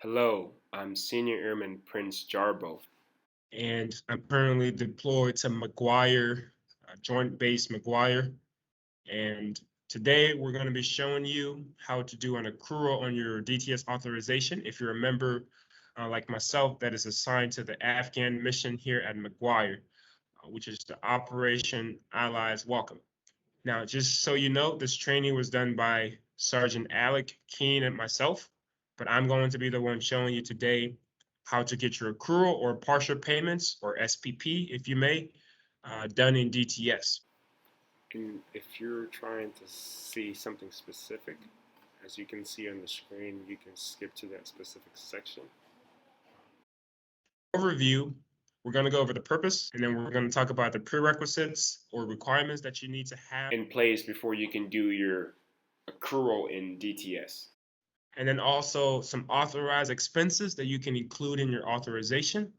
Hello, I'm Senior Airman Prince Jarbo. And I'm currently deployed to McGuire, Joint Base McGuire. And today we're going to be showing you how to do an accrual on your DTS authorization. If you're a member like myself that is assigned to the Afghan mission here at McGuire, which is the Operation Allies Welcome. Now, just so you know, this training was done by Sergeant Alec Keene and myself, but I'm going to be the one showing you today how to get your accrual or partial payments, or SPP, if you may, done in DTS. And if you're trying to see something specific, as you can see on the screen, you can skip to that specific section. Overview, we're going to go over the purpose, and then we're going to talk about the prerequisites or requirements that you need to have In place before you can do your accrual in DTS. and then also some authorized expenses that you can include in your authorization.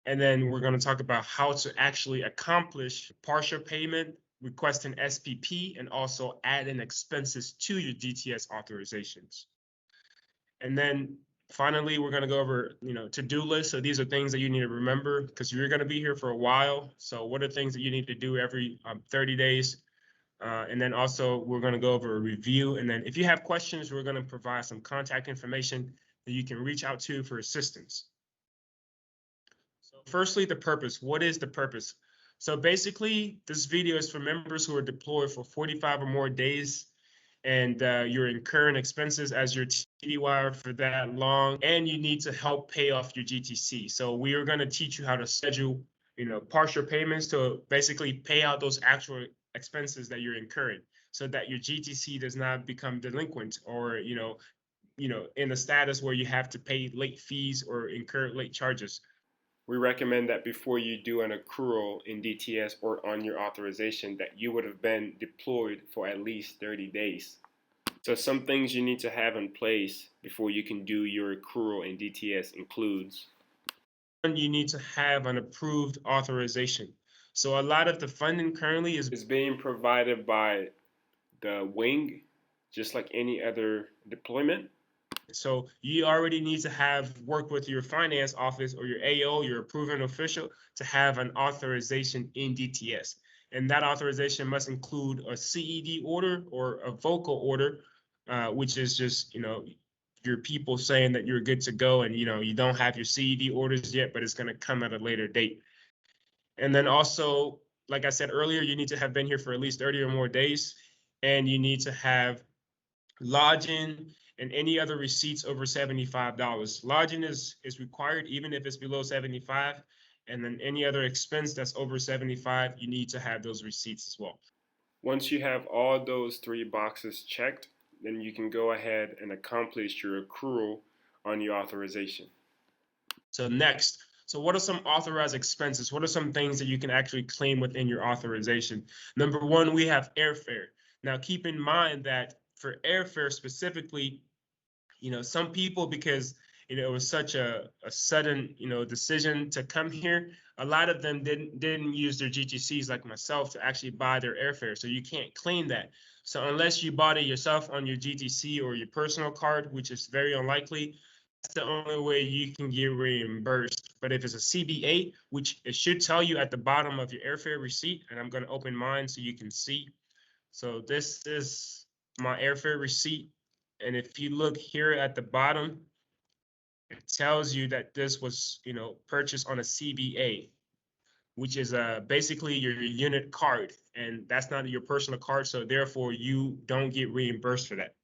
And then we're going to talk about how to actually accomplish partial payment, request an SPP, and also add in expenses to your DTS authorizations. And then finally, we're going to go over, to-do lists. So these are things that you need to remember because you're going to be here for a while. So what are things that you need to do every 30 days? And then also we're going to go over a review. And then if you have questions, we're going to provide some contact information that you can reach out to for assistance. So firstly, the purpose. What is the purpose? So basically, this video is for members who are deployed for 45 or more days, and you're incurring expenses as your TDY for that long, and you need to help pay off your GTC. So we are going to teach you how to schedule, partial payments to basically pay out those actual expenses that you're incurring, so that your GTC does not become delinquent or in a status where you have to pay late fees or incur late charges. We recommend that before you do an accrual in DTS or on your authorization that you would have been deployed for at least 30 days. So some things you need to have in place before you can do your accrual in DTS includes you need to have an approved authorization. So a lot of the funding currently is being provided by the wing, just like any other deployment. so you already need to have worked with your finance office or your AO, your approving official, to have an authorization in DTS. And that authorization must include a CED order or a vocal order, which is just, your people saying that you're good to go and, you don't have your CED orders yet, but it's going to come at a later date. And then also, like I said earlier, you need to have been here for at least 30 or more days, and you need to have lodging and any other receipts over $75. Lodging is required even if it's below 75, and then any other expense that's over 75, you need to have those receipts as well. Once you have all those three boxes checked, then you can go ahead and accomplish your accrual on your authorization. So next, so what are some authorized expenses? What are some things that you can actually claim within your authorization? Number one, we have airfare. Now keep in mind that for airfare specifically, some people, because it was such a sudden decision to come here, a lot of them didn't use their GTCs like myself to actually buy their airfare, so you can't claim that. So unless you bought it yourself on your GTC or your personal card, which is very unlikely, that's the only way you can get reimbursed. But if it's a CBA, which it should tell you at the bottom of your airfare receipt, and I'm going to open mine so you can see. So this is my airfare receipt. And if you look here at the bottom, it tells you that this was, purchased on a CBA, which is basically your unit card. And that's not your personal card. So therefore, you don't get reimbursed for that.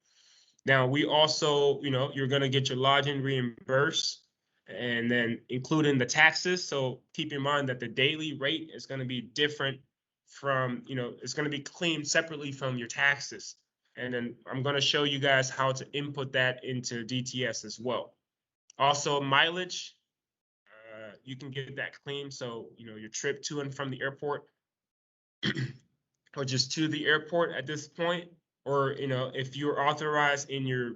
Now, we also, you're going to get your lodging reimbursed and then including the taxes. So keep in mind that the daily rate is going to be different from, it's going to be claimed separately from your taxes. And then I'm going to show you guys how to input that into DTS as well. Also, mileage, you can get that claimed. So, your trip to and from the airport or just to the airport at this point, or, if you're authorized in your,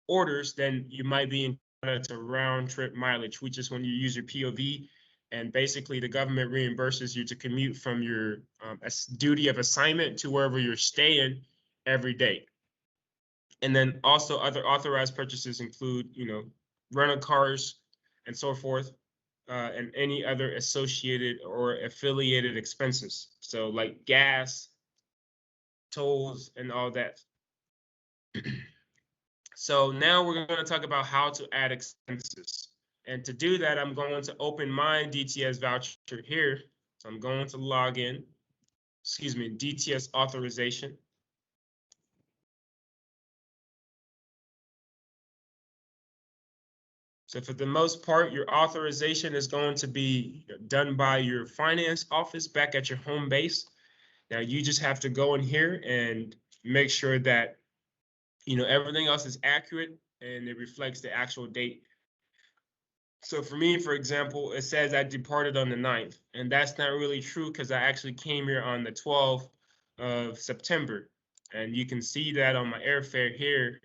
orders, then you might be entitled to round trip mileage, which is when you use your POV. And basically, the government reimburses you to commute from your duty of assignment to wherever you're staying every day. And then also other authorized purchases include, rental cars and so forth, and any other associated or affiliated expenses. So like gas, tolls, and all that. So now we're going to talk about how to add expenses. And to do that, I'm going to open my DTS voucher here. So I'm going to log in, DTS authorization. So for the most part, your authorization is going to be done by your finance office back at your home base. Now you just have to go in here and make sure that everything else is accurate and it reflects the actual date. So for me, for example, it says I departed on the 9th, and that's not really true because I actually came here on the 12th of September. And you can see that on my airfare here,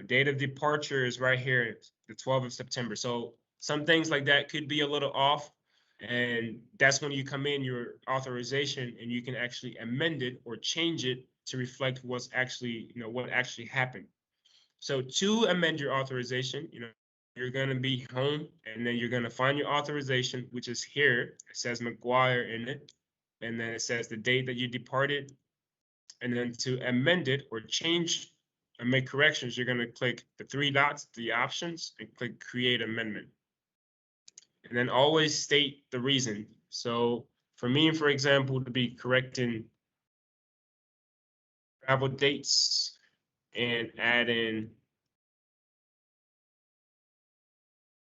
date of departure is right here, the 12th of September. So some things like that could be a little off. And that's when you come in your authorization and you can actually amend it or change it to reflect what's actually, what actually happened. So to amend your authorization, you're going to be home and then you're going to find your authorization, which is here. It says McGuire in it. And then it says the date that you departed. And then to amend it or change and make corrections, you're going to click the three dots, the options, and click create amendment. And then always state the reason. So for me, for example, to be correcting travel dates and add in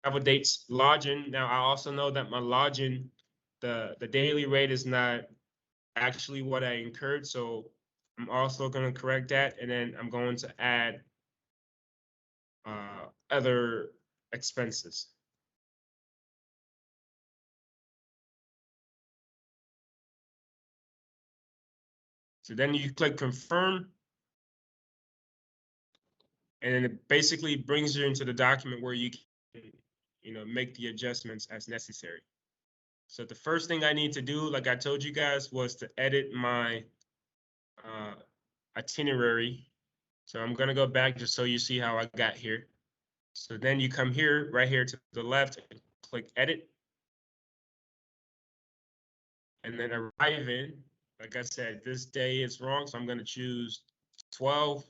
travel dates, lodging. Now I also know that my lodging, the daily rate is not actually what I incurred. So I'm also going to correct that. And then I'm going to add other expenses. So then you click confirm. And then it basically brings you into the document where you can, make the adjustments as necessary. So the first thing I need to do, like I told you guys, was to edit my itinerary. So I'm going to go back just so you see how I got here. So then you come here, right here to the left, and click edit. And then arrive in. Like I said, this day is wrong, so I'm going to choose 12.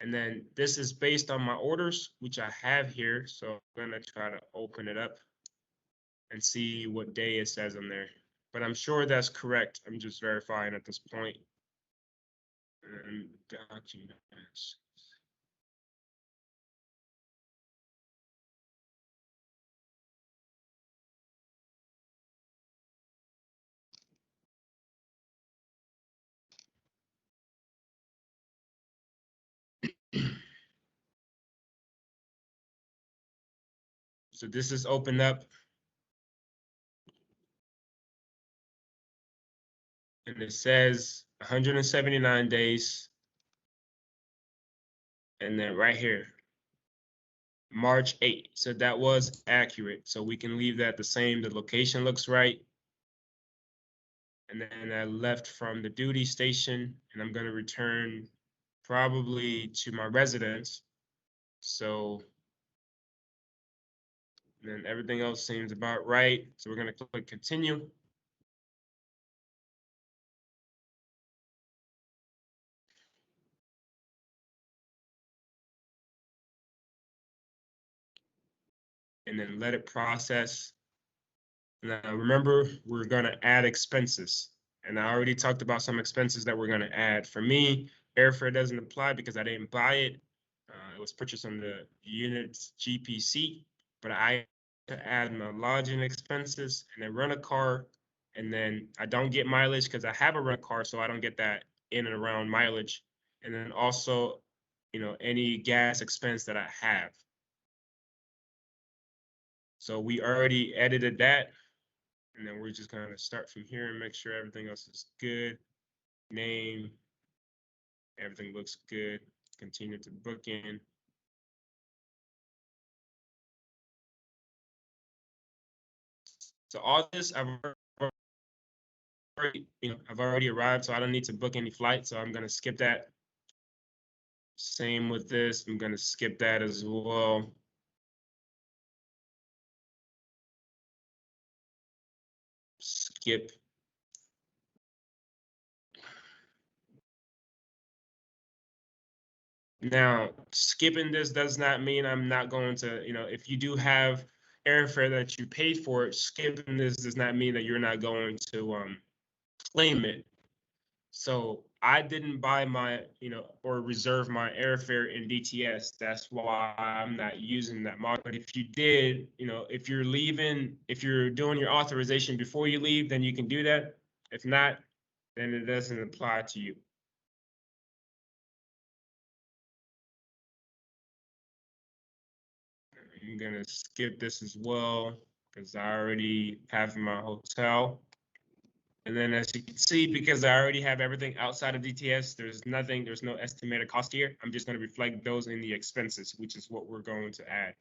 And then this is based on my orders, which I have here. So I'm going to try to open it up and see what day it says on there. But I'm sure that's correct. I'm just verifying at this point. And documents. So this is open up. And it says 179 days. And then right here, March 8th. So that was accurate. So we can leave that the same. The location looks right. And then I left from the duty station and I'm going to return probably to my residence. So then everything else seems about right. So we're going to click continue. And then let it process. Now remember, we're going to add expenses. And I already talked about some expenses that we're going to add. For me, airfare doesn't apply because I didn't buy it. It was purchased on the unit's GPC, but I to add my lodging expenses and then rent a car. And then I don't get mileage because I have a rent car, so I don't get that in and around mileage. And then also, any gas expense that I have. So we already edited that. And then we're just going to start from here and make sure everything else is good. Name, everything looks good. Continue to book in. So all this, I've already arrived, so I don't need to book any flights. So I'm going to skip that. Same with this. I'm going to skip that as well. Skip. Now, skipping this does not mean I'm not going to, if you do have airfare that you paid for, skipping this does not mean that you're not going to claim it. So I didn't buy my, or reserve my airfare in DTS. That's why I'm not using that model. But if you did, if you're leaving, if you're doing your authorization before you leave, then you can do that. If not, then it doesn't apply to you. I'm gonna skip this as well because I already have my hotel. And then as you can see, because I already have everything outside of DTS, there's no estimated cost here. I'm just going to reflect those in the expenses, which is what we're going to add.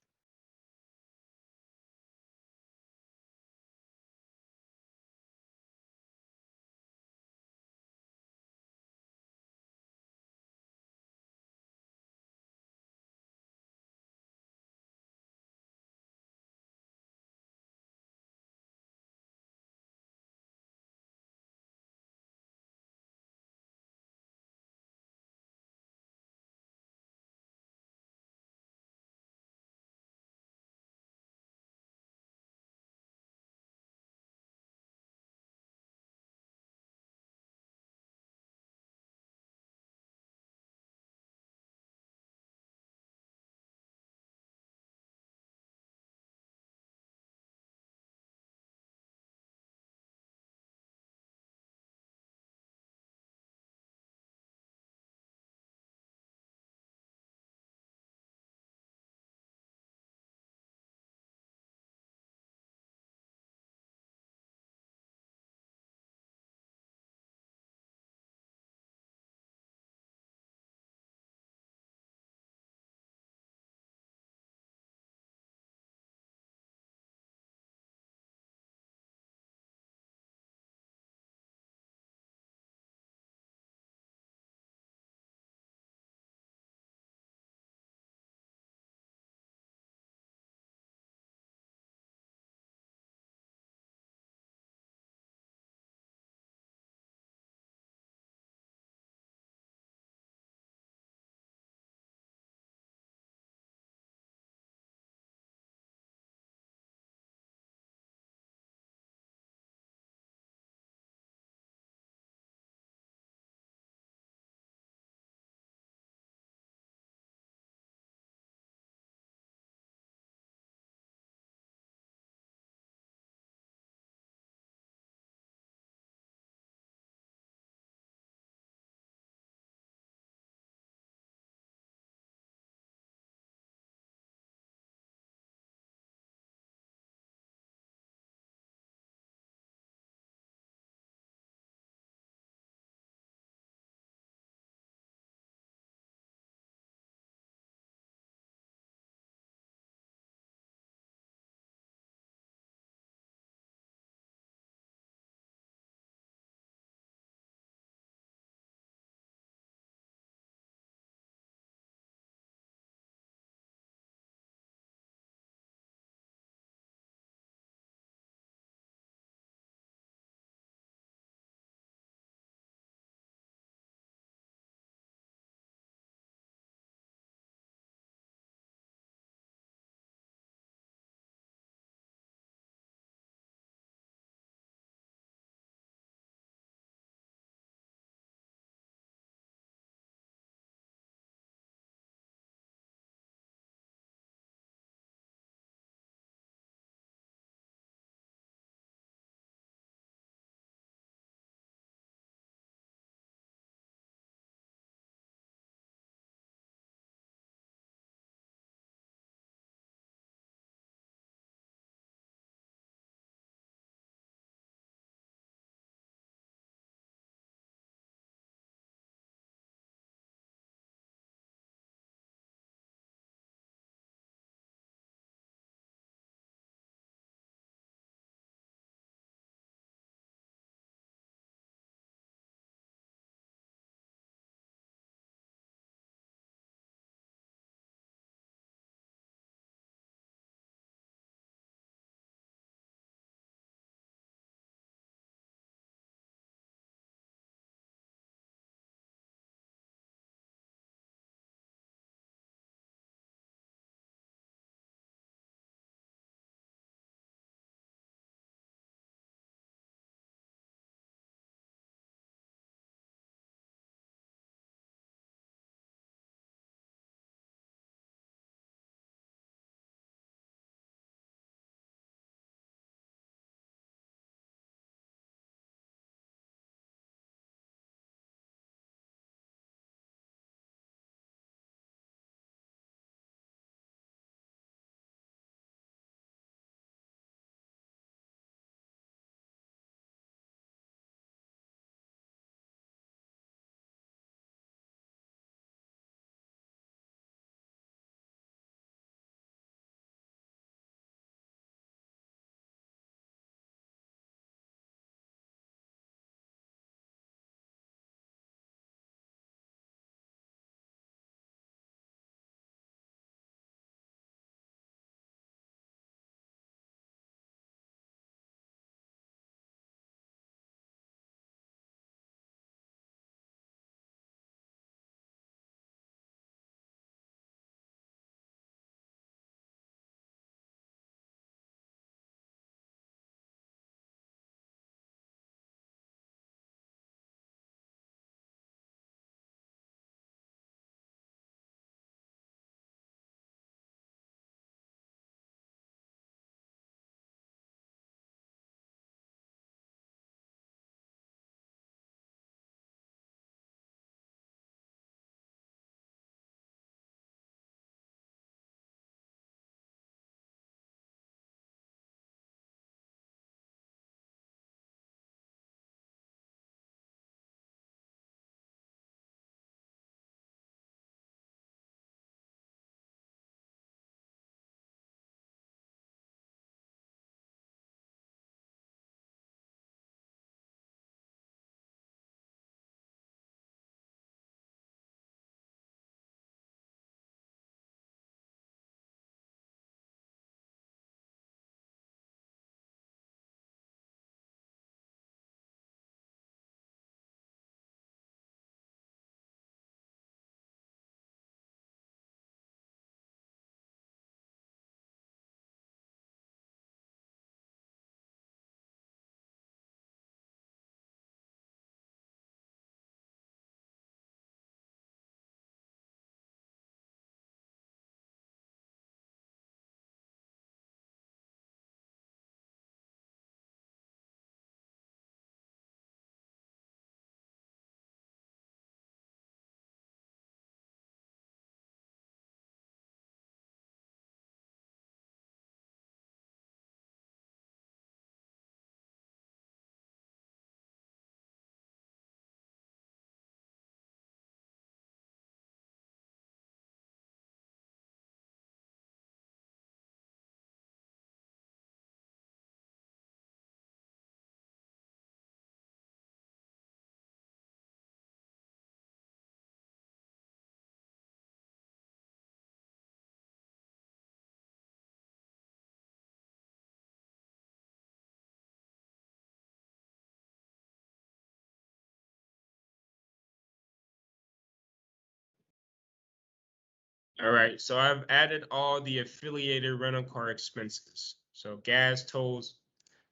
All right, so I've added all the affiliated rental car expenses. So gas, tolls,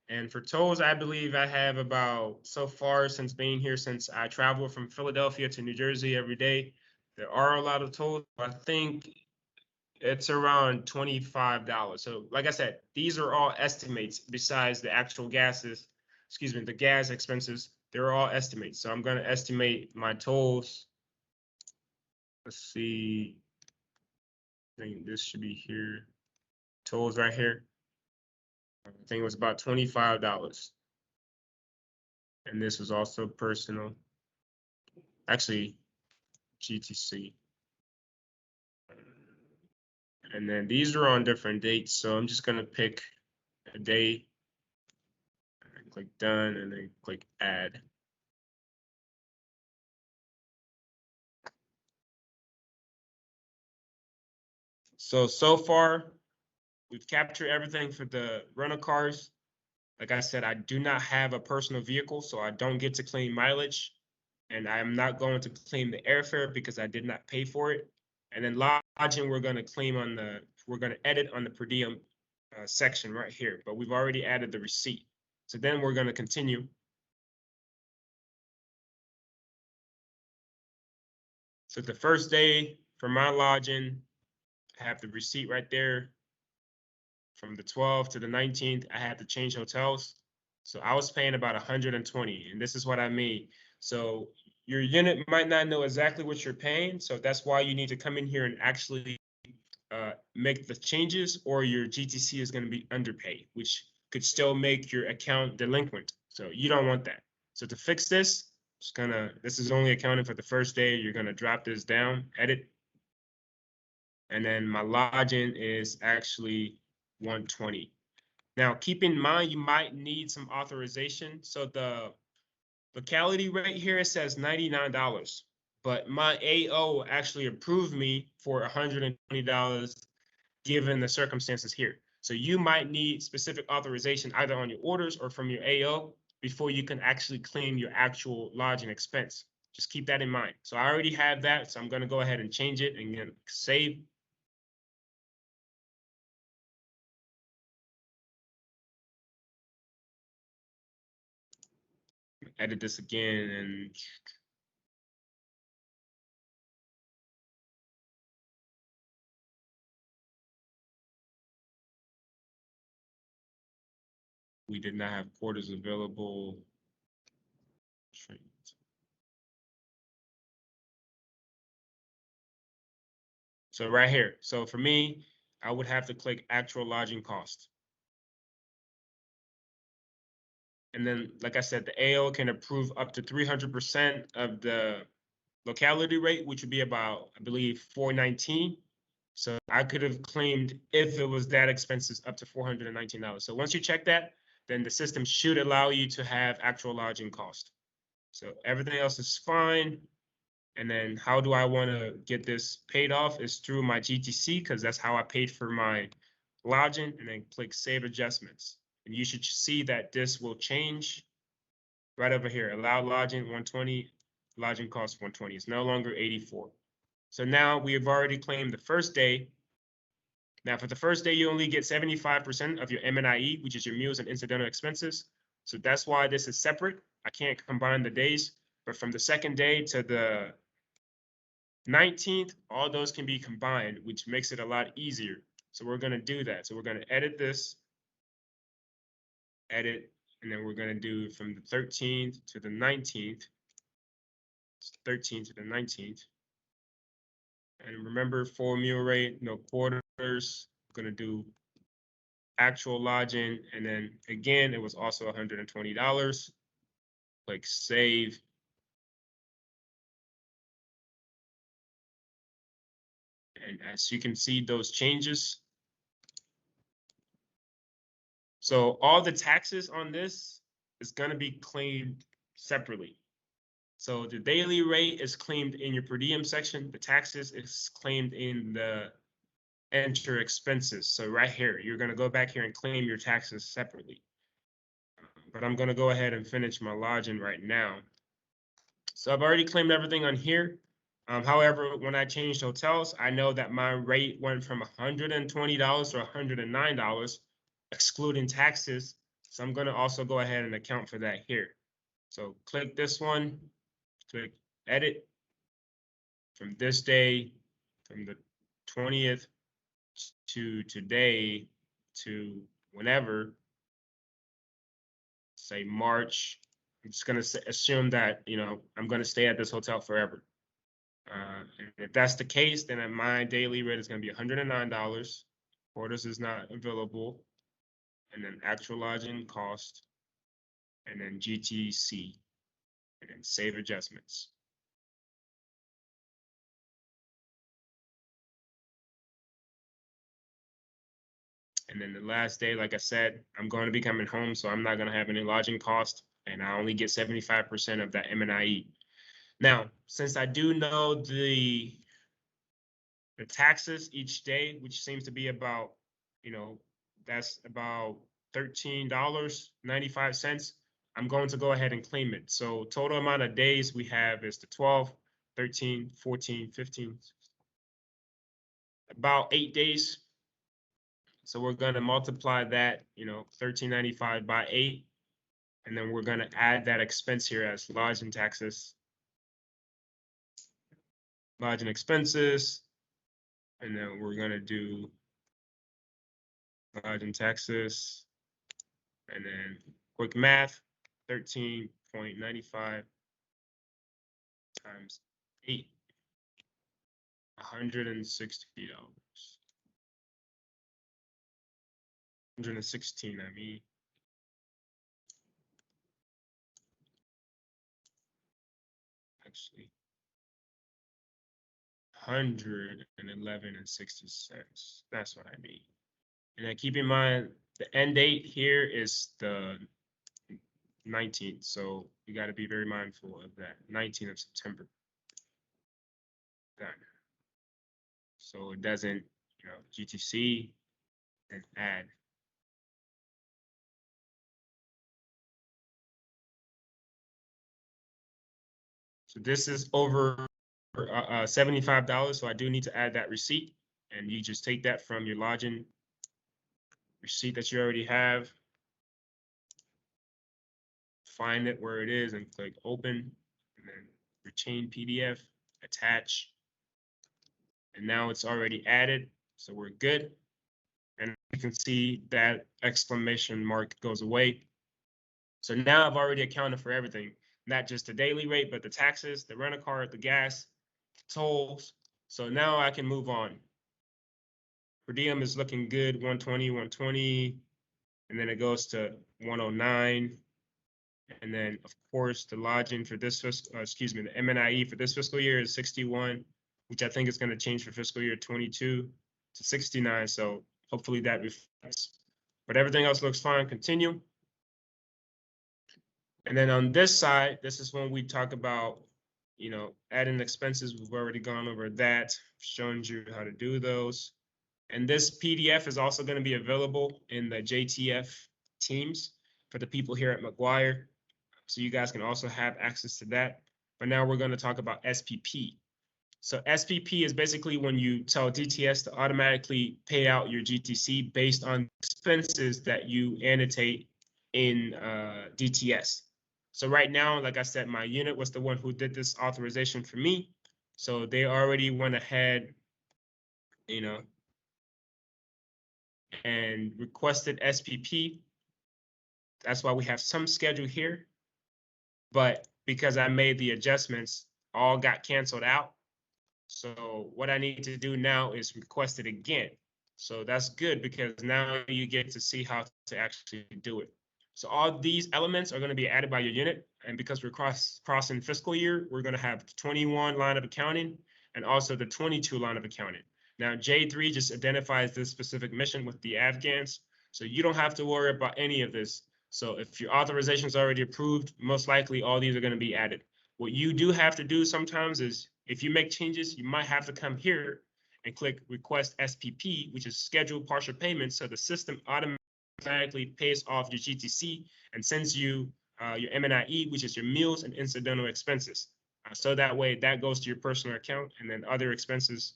and for tolls, I believe I have about, so far since being here, since I travel from Philadelphia to New Jersey every day, there are a lot of tolls. I think it's around $25. So like I said, these are all estimates besides the actual gases, excuse me, the gas expenses. They're all estimates. So I'm going to estimate my tolls. Let's see. I think this should be here. Tolls right here. I think it was about $25. And this was also personal. Actually, GTC. And then these are on different dates. So I'm just going to pick a day. And click done and then click add. So far, we've captured everything for the rental cars. Like I said, I do not have a personal vehicle, so I don't get to claim mileage. And I'm not going to claim the airfare because I did not pay for it. And then lodging, we're going to claim on the, we're going to edit on the per diem section right here, but we've already added the receipt. So then we're going to continue. So the first day for my lodging, I have the receipt right there. From the 12th to the 19th, I had to change hotels. So I was paying about 120, and this is what I made. So your unit might not know exactly what you're paying, so that's why you need to come in here and actually make the changes, or your GTC is going to be underpaid, which could still make your account delinquent. So you don't want that. So to fix this, this is only accounting for the first day. You're gonna drop this down, edit, and then my lodging is actually 120. Now, keep in mind, you might need some authorization. So the locality rate here, it says $99, but my AO actually approved me for $120 given the circumstances here. So you might need specific authorization either on your orders or from your AO before you can actually claim your actual lodging expense. Just keep that in mind. So I already have that, so I'm going to go ahead and change it and then save. Edit this again and we did not have quarters available. So right here. So for me, I would have to click actual lodging cost. And then, like I said, the AO can approve up to 300% of the locality rate, which would be about, I believe, $419. So I could have claimed, if it was that expenses, up to $419. So once you check that, then the system should allow you to have actual lodging cost. So everything else is fine. And then how do I want to get this paid off is through my GTC, because that's how I paid for my lodging, and then click Save Adjustments. And you should see that this will change right over here. Allow lodging 120, lodging cost 120. It's no longer 84. So now we have already claimed the first day. Now for the first day, you only get 75% of your M&IE, which is your meals and incidental expenses. So that's why this is separate. I can't combine the days, but from the second day to the 19th, all those can be combined, which makes it a lot easier. So we're going to do that. So we're going to edit this, edit, and then we're going to do from the 13th to the 19th, 13th to the 19th. And remember, full meal rate, no quarters. We're going to do actual lodging. And then again, it was also $120. Click save. And as you can see, those changes. So all the taxes on this is going to be claimed separately. So the daily rate is claimed in your per diem section. The taxes is claimed in the enter expenses. So right here, you're going to go back here and claim your taxes separately. But I'm going to go ahead and finish my lodging right now. So I've already claimed everything on here. However, when I changed hotels, I know that my rate went from $120 to $109, excluding taxes. So I'm going to also go ahead and account for that here. So click this one, click edit from this day, from the 20th to today to whenever, say March. I'm just going to assume that, I'm going to stay at this hotel forever. And if that's the case, then my daily rate is going to be $109. Quarters is not available. And then actual lodging cost. And then GTC. And then save adjustments. And then the last day, like I said, I'm going to be coming home, so I'm not going to have any lodging cost. And I only get 75% of that M&IE. Now, since I do know the taxes each day, which seems to be about, that's about $13.95. I'm going to go ahead and claim it. So total amount of days we have is the 12, 13, 14, 15, about 8 days. So we're going to multiply that, $13.95 by 8. And then we're going to add that expense here as lodging taxes, lodging expenses. And then we're going to do lodging taxes. And then quick math, 13.95 times 8, $160. 116, I mean. Actually, 111.60. That's what I mean. And then keep in mind, the end date here is the 19th. So you got to be very mindful of that. 19th of September. Done. So it doesn't, GTC and add. So this is over $75. So I do need to add that receipt. And you just take that from your lodging receipt that you already have. Find it where it is and click open, and then retain PDF, attach. And now it's already added, so we're good. And you can see that exclamation mark goes away. So now I've already accounted for everything, not just the daily rate, but the taxes, the rental car, the gas, the tolls. So now I can move on. Per diem is looking good, 120, 120, and then it goes to 109. And then, of course, the lodging for this the M&IE for this fiscal year is 61, which I think is going to change for fiscal year 22 to 69. So hopefully that reflects. But everything else looks fine. Continue. And then on this side, this is when we talk about, adding expenses. We've already gone over that, shown you how to do those. And this PDF is also going to be available in the JTF Teams for the people here at McGuire. So you guys can also have access to that. But now we're going to talk about SPP. So SPP is basically when you tell DTS to automatically pay out your GTC based on expenses that you annotate in DTS. So right now, like I said, my unit was the one who did this authorization for me. So they already went ahead, and requested SPP. That's why we have some schedule here. But because I made the adjustments, all got canceled out. So what I need to do now is request it again. So that's good because now you get to see how to actually do it. So all these elements are going to be added by your unit. And because we're crossing fiscal year, we're going to have the 21 line of accounting and also the 22 line of accounting. Now, J3 just identifies this specific mission with the Afghans. So you don't have to worry about any of this. So if your authorization is already approved, most likely all these are going to be added. What you do have to do sometimes is if you make changes, you might have to come here and click request SPP, which is scheduled partial payment. So the system automatically pays off your GTC and sends you your M&IE, which is your meals and incidental expenses. So that way that goes to your personal account, and then other expenses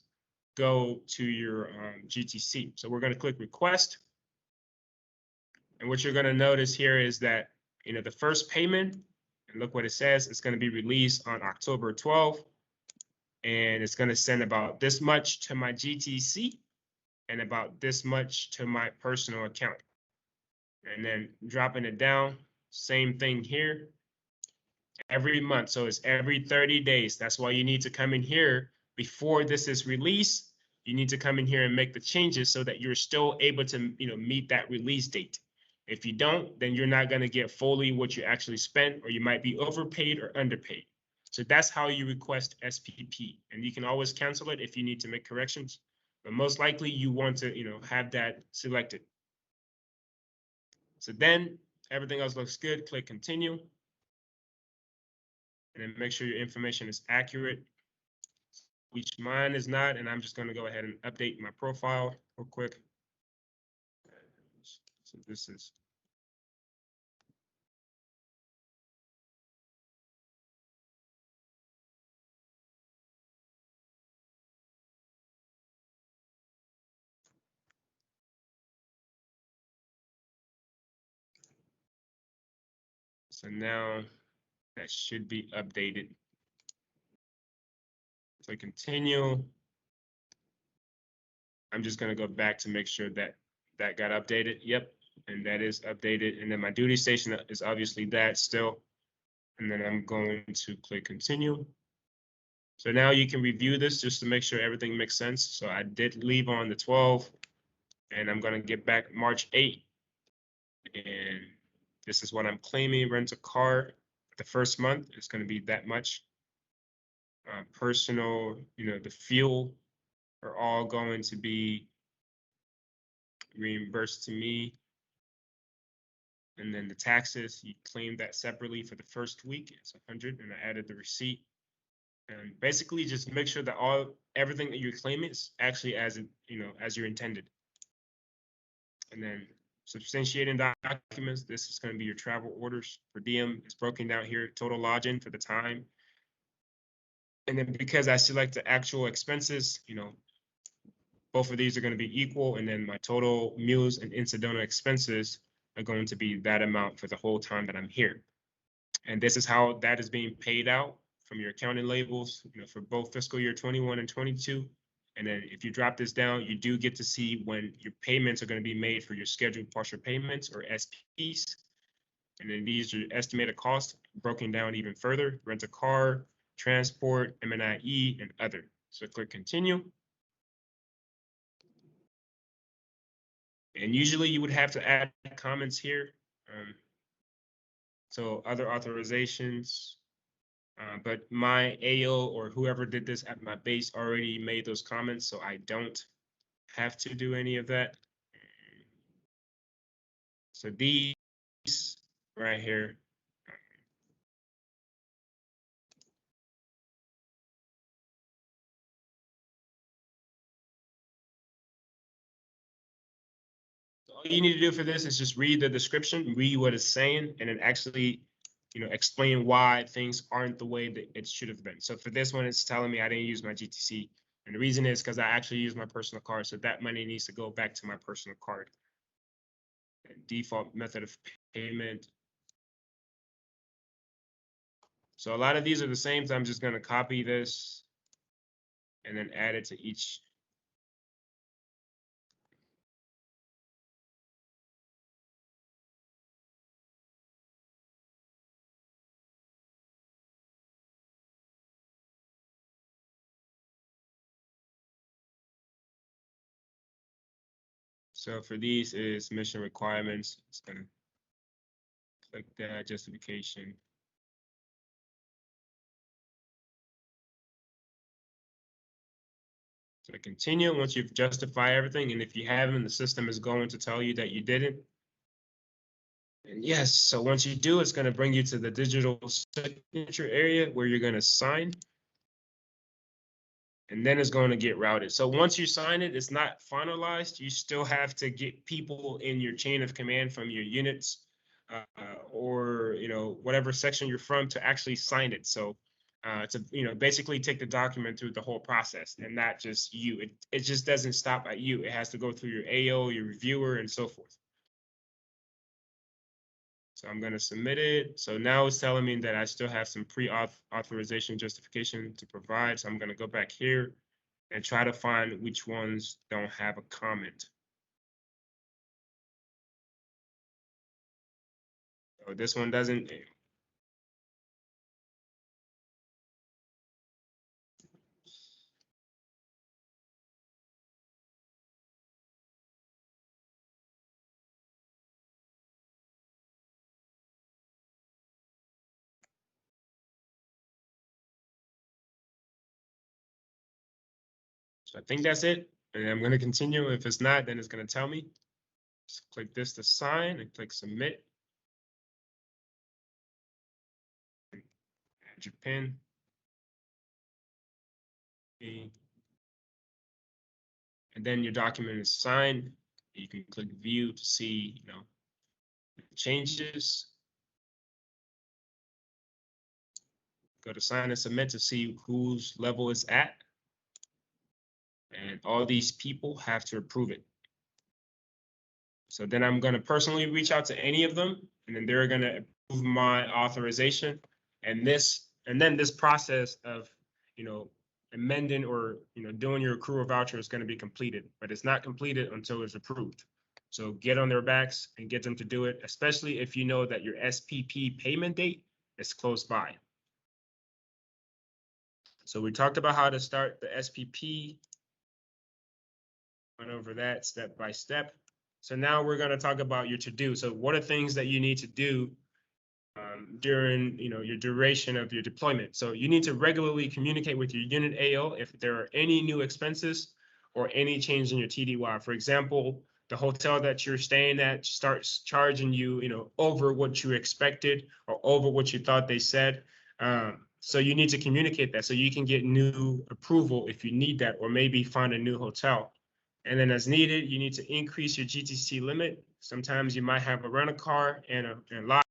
go to your GTC. So we're going to click request. And what you're going to notice here is that, the first payment, and look what it says, it's going to be released on October 12th. And it's going to send about this much to my GTC and about this much to my personal account. And then dropping it down, same thing here. Every month, so it's every 30 days. That's why you need to come in here before this is released. You need to come in here and make the changes so that you're still able to, meet that release date. If you don't, then you're not going to get fully what you actually spent, or you might be overpaid or underpaid. So that's how you request SPP, and you can always cancel it if you need to make corrections. But most likely you want to, have that selected. So then everything else looks good. Click continue. And then make sure your information is accurate, which mine is not, and I'm just going to go ahead and update my profile real quick. So this is so now that should be updated. Click continue. I'm just going to go back to make sure that that got updated. Yep, and that is updated. And then my duty station is obviously that still. And then I'm going to click continue. So now you can review this just to make sure everything makes sense. So I did leave on the 12th, and I'm going to get back March 8th. And this is what I'm claiming. Rent a car the first month is going to be that much. Personal, the fuel are all going to be reimbursed to me. And then the taxes, you claim that separately for the first week. It's 100, and I added the receipt. And basically, just make sure that everything that you're claiming is actually as you're intended. And then substantiating documents. This is going to be your travel orders. Per diem is broken down here. Total lodging for the time. And then because I select the actual expenses, both of these are going to be equal. And then my total meals and incidental expenses are going to be that amount for the whole time that I'm here. And this is how that is being paid out from your accounting labels, for both fiscal year 21 and 22. And then if you drop this down, you do get to see when your payments are going to be made for your scheduled partial payments, or SPs. And then these are estimated costs broken down even further: rent a car, transport, M&IE, and other. So click continue. And usually you would have to add comments here. So other authorizations, but my AO or whoever did this at my base already made those comments, so I don't have to do any of that. So these right here, all you need to do for this is just read the description, read what it's saying, and then actually, explain why things aren't the way that it should have been. So for this one, it's telling me I didn't use my GTC. And the reason is because I actually used my personal card. So that money needs to go back to my personal card. And default method of payment. So a lot of these are the same. So I'm just going to copy this and then add it to each. So for these is mission requirements. It's going to click that justification. So continue once you've justified everything. And if you haven't, the system is going to tell you that you didn't. And yes, so once you do, it's going to bring you to the digital signature area where you're going to sign. And then it's going to get routed. So once you sign it, it's not finalized. You still have to get people in your chain of command from your units or whatever section you're from to actually sign it. So to basically take the document through the whole process, and not just you. It just doesn't stop at you. It has to go through your AO, your reviewer, and so forth. So I'm going to submit it. So now it's telling me that I still have some pre-authorization justification to provide. So I'm going to go back here and try to find which ones don't have a comment. So this one doesn't. So I think that's it. And I'm going to continue. If it's not, then it's going to tell me. Just click this to sign and click submit. Add your PIN. And then your document is signed. You can click view to see, changes. Go to sign and submit to see whose level it's at. And all these people have to approve it. So then I'm going to personally reach out to any of them, and then they're going to approve my authorization. And then this process of, amending or, doing your accrual voucher is going to be completed, but it's not completed until it's approved. So get on their backs and get them to do it, especially if you know that your SPP payment date is close by. So we talked about how to start the SPP. Went over that step by step. So now we're going to talk about your to-do. So what are things that you need to do during your duration of your deployment? So you need to regularly communicate with your unit AO if there are any new expenses or any change in your TDY. For example, the hotel that you're staying at starts charging you, over what you expected or over what you thought they said. So you need to communicate that so you can get new approval if you need that, or maybe find a new hotel. And then as needed, you need to increase your GTC limit. Sometimes you might have a rental car and a lot